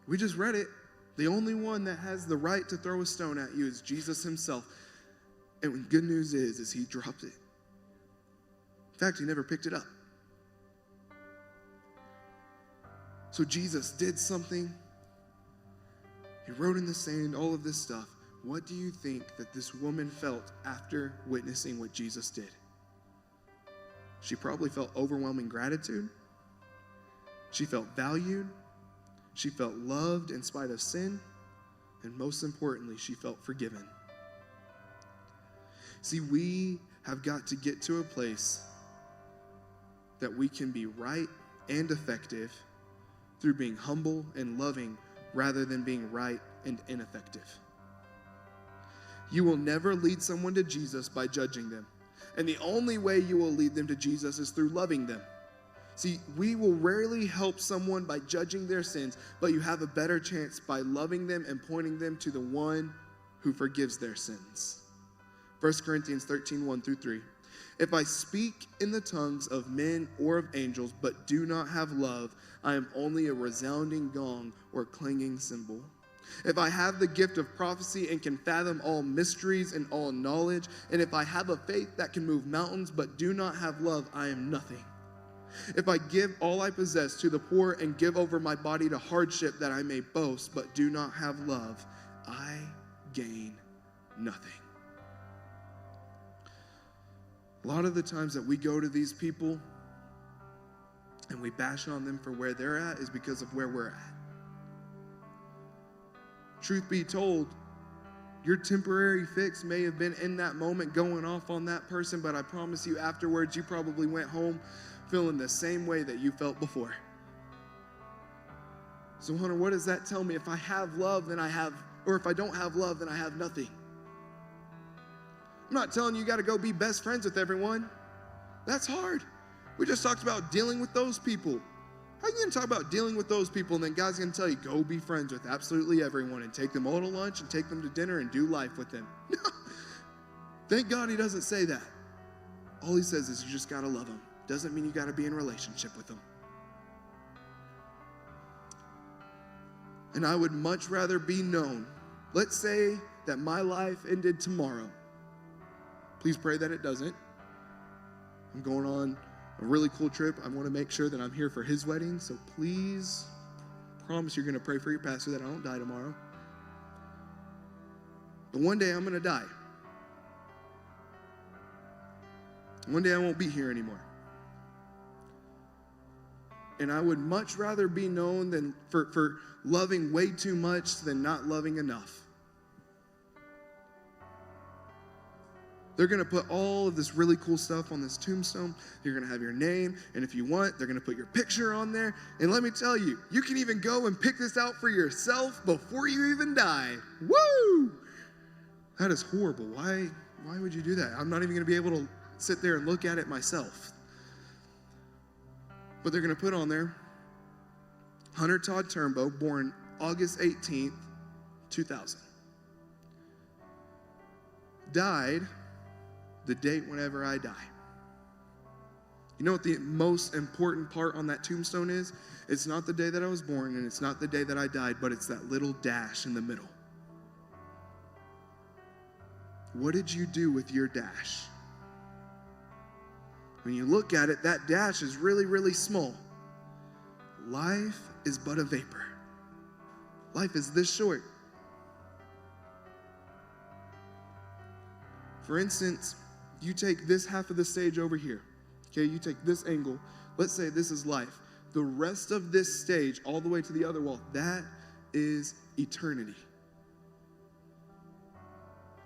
We just read it. The only one that has the right to throw a stone at you is Jesus himself. And the good news is he dropped it. In fact, he never picked it up. So Jesus did something. He wrote in the sand, all of this stuff. What do you think that this woman felt after witnessing what Jesus did? She probably felt overwhelming gratitude. She felt valued. She felt loved in spite of sin. And most importantly, she felt forgiven. See, we have got to get to a place that we can be right and effective through being humble and loving rather than being right and ineffective. You will never lead someone to Jesus by judging them. And the only way you will lead them to Jesus is through loving them. See, we will rarely help someone by judging their sins, but you have a better chance by loving them and pointing them to the one who forgives their sins. 1 Corinthians 13, 1-3. If I speak in the tongues of men or of angels, but do not have love, I am only a resounding gong or clanging cymbal. If I have the gift of prophecy and can fathom all mysteries and all knowledge, and if I have a faith that can move mountains but do not have love, I am nothing. If I give all I possess to the poor and give over my body to hardship that I may boast but do not have love, I gain nothing. A lot of the times that we go to these people and we bash on them for where they're at is because of where we're at. Truth be told, your temporary fix may have been in that moment going off on that person, but I promise you afterwards you probably went home feeling the same way that you felt before. So Hunter, what does that tell me? If I have love, then I have, or if I don't have love, then I have nothing. I'm not telling you got to go be best friends with everyone. That's hard. We just talked about dealing with those people. How are you going to talk about dealing with those people and then God's going to tell you, go be friends with absolutely everyone and take them all to lunch and take them to dinner and do life with them? Thank God he doesn't say that. All he says is you just got to love them. Doesn't mean you got to be in a relationship with them. And I would much rather be known. Let's say that my life ended tomorrow. Please pray that it doesn't. I'm going on a really cool trip. I want to make sure that I'm here for his wedding. So please promise you're going to pray for your pastor that I don't die tomorrow. But one day I'm going to die. One day I won't be here anymore. And I would much rather be known than for loving way too much than not loving enough. They're going to put all of this really cool stuff on this tombstone. You're going to have your name, and if you want, they're going to put your picture on there. And let me tell you, you can even go and pick this out for yourself before you even die. Woo! That is horrible. Why would you do that? I'm not even going to be able to sit there and look at it myself. But they're going to put on there, Hunter Todd Turnbow, born August 18th, 2000. Died the date whenever I die. You know what the most important part on that tombstone is? It's not the day that I was born, and it's not the day that I died, but it's that little dash in the middle. What did you do with your dash? When you look at it, that dash is really, really small. Life is but a vapor. Life is this short. For instance, you take this half of the stage over here. Okay, you take this angle. Let's say this is life. The rest of this stage, all the way to the other wall, that is eternity.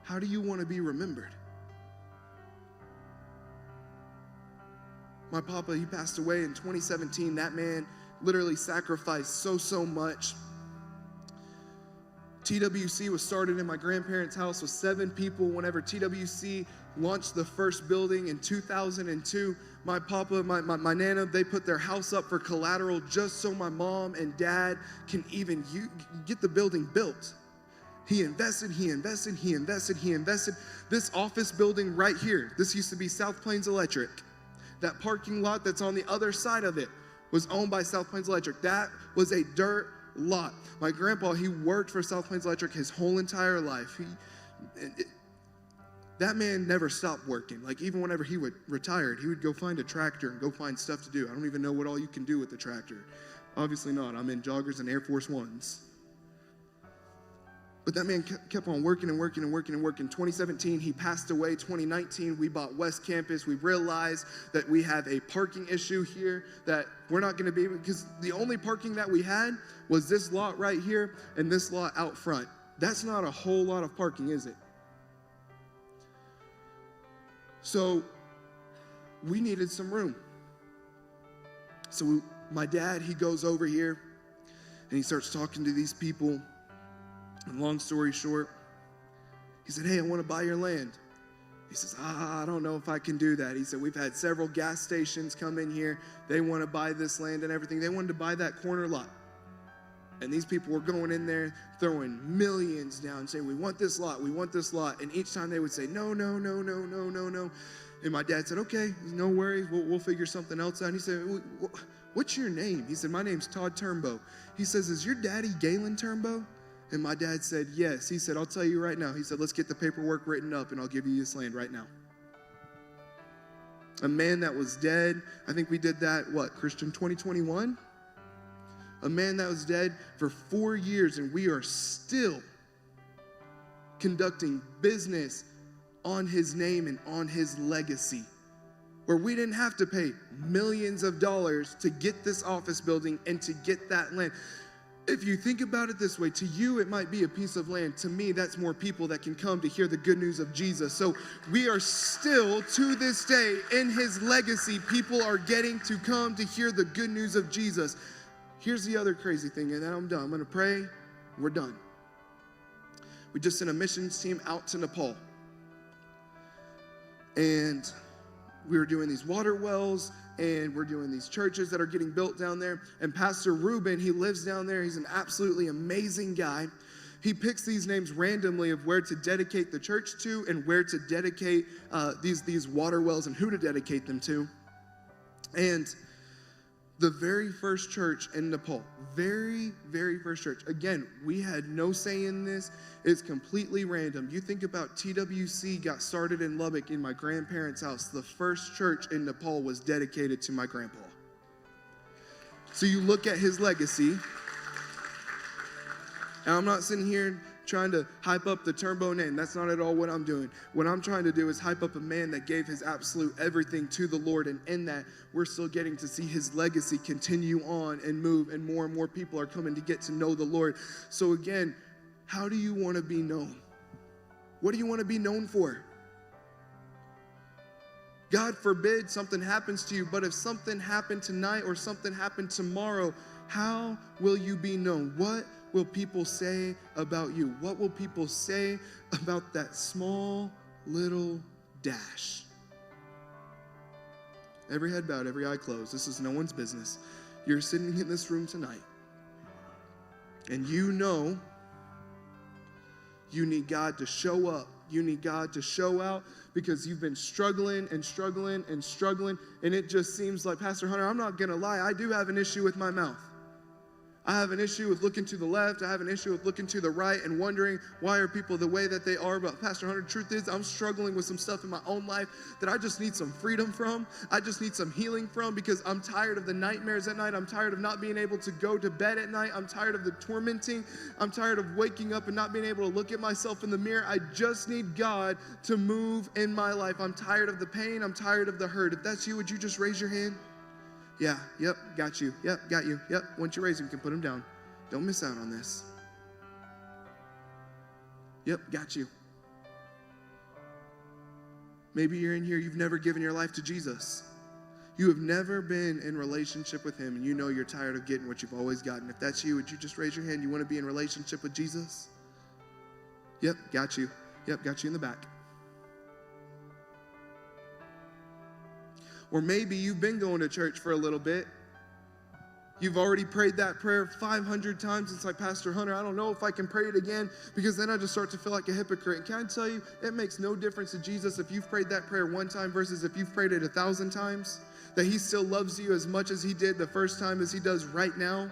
How do you want to be remembered? My papa, he passed away in 2017. That man literally sacrificed so much. TWC was started in my grandparents' house with 7 people. Whenever TWC launched the first building in 2002, my papa, my nana, they put their house up for collateral just so my mom and dad can even get the building built. He invested. This office building right here, this used to be South Plains Electric. That parking lot that's on the other side of it was owned by South Plains Electric. That was a dirt lot. My grandpa, he worked for South Plains Electric his whole entire life. That man never stopped working. Like, even whenever he retired, he would go find a tractor and go find stuff to do. I don't even know what all you can do with the tractor. Obviously not. I'm in joggers and Air Force Ones. But that man kept on working. 2017, he passed away. 2019, we bought West Campus. We realized that we have a parking issue here that we're not going to be able, because the only parking that we had was this lot right here and this lot out front. That's not a whole lot of parking, is it? So we needed some room. So my dad, he goes over here and he starts talking to these people. And long story short, he said, hey, I want to buy your land. He says, I don't know if I can do that. He said, we've had several gas stations come in here. They want to buy this land and everything. They wanted to buy that corner lot. And these people were going in there, throwing millions down, saying, we want this lot, we want this lot. And each time they would say, no. And my dad said, okay, no worries, we'll figure something else out. And he said, what's your name? He said, my name's Todd Turnbow. He says, is your daddy Galen Turnbow? And my dad said, yes. He said, I'll tell you right now. He said, let's get the paperwork written up and I'll give you this land right now. A man that was dead, I think we did that, Christian, 2021? A man that was dead for 4 years, and we are still conducting business on his name and on his legacy, where we didn't have to pay millions of dollars to get this office building and to get that land. If you think about it this way, to you it might be a piece of land. To me, that's more people that can come to hear the good news of Jesus. So we are still, to this day, in his legacy, people are getting to come to hear the good news of Jesus. Here's the other crazy thing, and then I'm done. I'm going to pray. We're done. We just sent a missions team out to Nepal. And we were doing these water wells, and we're doing these churches that are getting built down there. And Pastor Ruben, he lives down there. He's an absolutely amazing guy. He picks these names randomly of where to dedicate the church to and where to dedicate these water wells and who to dedicate them to. And the very first church in Nepal, very first church. Again, we had no say in this. It's completely random. You think about TWC got started in Lubbock in my grandparents' house. The first church in Nepal was dedicated to my grandpa. So you look at his legacy. And I'm not sitting here trying to hype up the Turnbow name. That's not at all what I'm doing. What I'm trying to do is hype up a man that gave his absolute everything to the Lord. And in that, we're still getting to see his legacy continue on and move. And more people are coming to get to know the Lord. So again, how do you want to be known? What do you want to be known for? God forbid something happens to you, but if something happened tonight or something happened tomorrow, how will you be known? What will people say about you? What will people say about that small little dash? Every head bowed, every eye closed. This is no one's business. You're sitting in this room tonight, and you know you need God to show up. You need God to show out because you've been struggling and struggling and struggling, and it just seems like, Pastor Hunter, I'm not going to lie, I do have an issue with my mouth. I have an issue with looking to the left. I have an issue with looking to the right and wondering why are people the way that they are. But Pastor Hunter, the truth is I'm struggling with some stuff in my own life that I just need some freedom from. I just need some healing from because I'm tired of the nightmares at night. I'm tired of not being able to go to bed at night. I'm tired of the tormenting. I'm tired of waking up and not being able to look at myself in the mirror. I just need God to move in my life. I'm tired of the pain. I'm tired of the hurt. If that's you, would you just raise your hand? Yeah, yep, got you. Yep, got you. Yep, once you raise them, you can put them down. Don't miss out on this. Yep, got you. Maybe you're in here, you've never given your life to Jesus. You have never been in relationship with him, and you know you're tired of getting what you've always gotten. If that's you, would you just raise your hand? You want to be in relationship with Jesus? Yep, got you. Yep, got you in the back. Or maybe you've been going to church for a little bit. You've already prayed that prayer 500 times. It's like, Pastor Hunter, I don't know if I can pray it again because then I just start to feel like a hypocrite. And can I tell you, it makes no difference to Jesus if you've prayed that prayer one time versus if you've prayed it 1,000 times, that he still loves you as much as he did the first time as he does right now.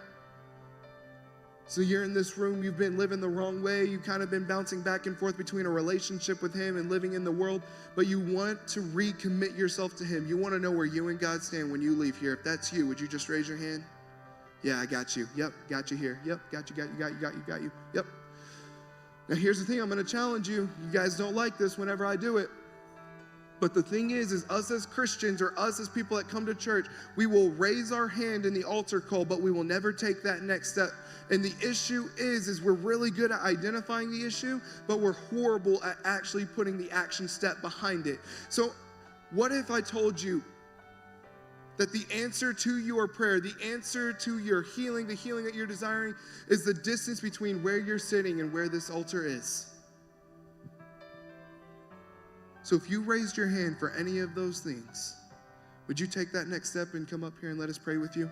So you're in this room, you've been living the wrong way, you've kind of been bouncing back and forth between a relationship with him and living in the world, but you want to recommit yourself to him. You want to know where you and God stand when you leave here. If that's you, would you just raise your hand? Yeah, I got you. Yep, got you here. Yep, got you. Yep. Now here's the thing, I'm going to challenge you. You guys don't like this whenever I do it. But the thing is us as Christians or us as people that come to church, we will raise our hand in the altar call, but we will never take that next step. And the issue is we're really good at identifying the issue, but we're horrible at actually putting the action step behind it. So what if I told you that the answer to your prayer, the answer to your healing, the healing that you're desiring, is the distance between where you're sitting and where this altar is? So if you raised your hand for any of those things, would you take that next step and come up here and let us pray with you?